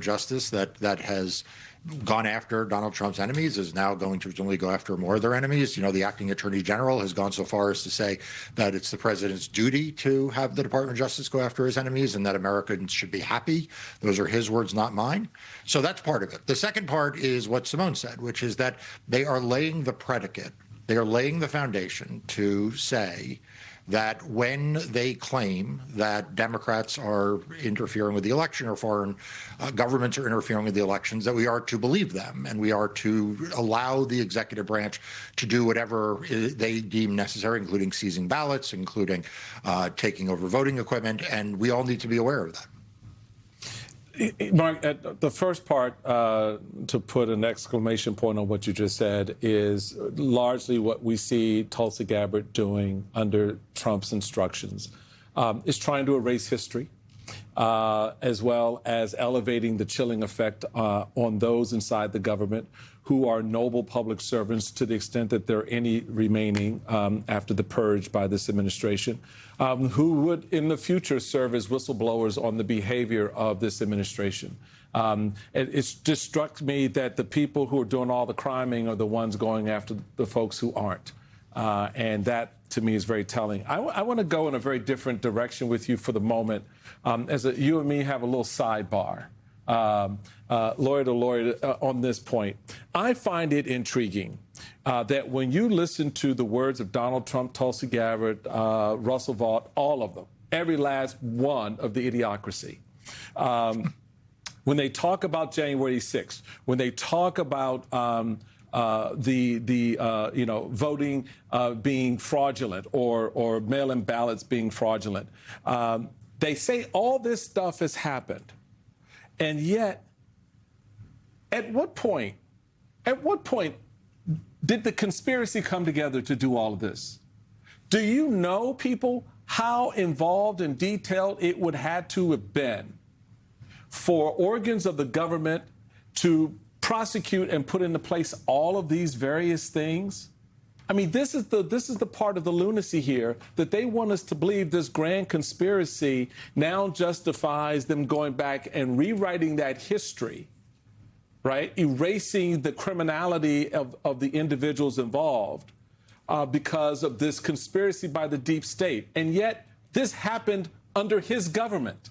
Justice that has gone after Donald Trump's enemies is now going to presumably go after more of their enemies. You know, the acting attorney general has gone so far as to say that it's the president's duty to have the Department of Justice go after his enemies and that Americans should be happy. Those are his words, not mine. So that's part of it. The second part is what Simone said, which is that they are laying the predicate. They are laying the foundation to say that when they claim that Democrats are interfering with the election or foreign governments are interfering with the elections, that we are to believe them and we are to allow the executive branch to do whatever they deem necessary, including seizing ballots, including taking over voting equipment, and we all need to be aware of that. Mark, the first part, to put an exclamation point on what you just said, is largely what we see Tulsi Gabbard doing under Trump's instructions, is trying to erase history, as well as elevating the chilling effect on those inside the government who are noble public servants to the extent that there are any remaining after the purge by this administration, who would in the future serve as whistleblowers on the behavior of this administration. It's just struck me that the people who are doing all the criming are the ones going after the folks who aren't. And that, to me, is very telling. I want to go in a very different direction with you for the moment. You and me have a little sidebar, lawyer to lawyer, on this point. I find it intriguing that when you listen to the words of Donald Trump, Tulsi Gabbard, Russell Vought, all of them, every last one of the idiocracy, when they talk about January 6th, when they talk about voting being fraudulent or mail-in ballots being fraudulent, they say all this stuff has happened. And yet, at what point did the conspiracy come together to do all of this? Do you know, people, how involved and detailed it would have to have been for organs of the government to prosecute and put into place all of these various things? I mean, this is the part of the lunacy here, that they want us to believe this grand conspiracy now justifies them going back and rewriting that history, right? Erasing the criminality of the individuals involved because of this conspiracy by the deep state. And yet this happened under his government.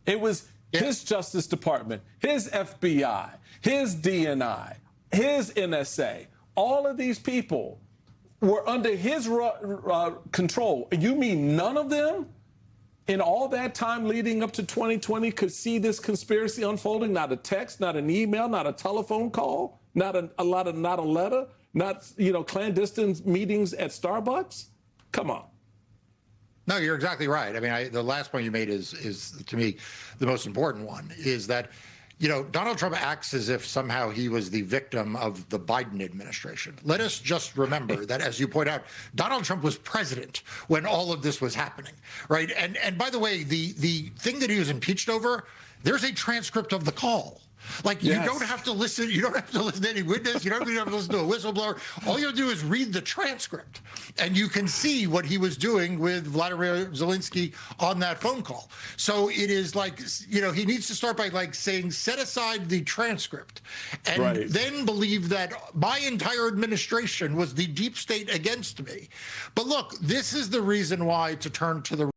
It was his Justice Department, his FBI, his DNI, his NSA. All of these people were under his control. You mean none of them in all that time leading up to 2020 could see this conspiracy unfolding? Not a text, not an email, not a telephone call, not a letter, not clandestine meetings at Starbucks? Come on. No, you're exactly right. I mean, the last point you made is to me the most important one, is that Donald Trump acts as if somehow he was the victim of the Biden administration. Let us just remember that, as you point out, Donald Trump was president when all of this was happening, right? And by the way, the thing that he was impeached over, there's a transcript of the call. Like, you don't have to listen. You don't have to listen to any witness. You don't even have to listen to a whistleblower. All you have to do is read the transcript, and you can see what he was doing with Vladimir Zelensky on that phone call. So it is like, he needs to start by saying, set aside the transcript, and then believe that my entire administration was the deep state against me. But look, this is the reason why to turn to the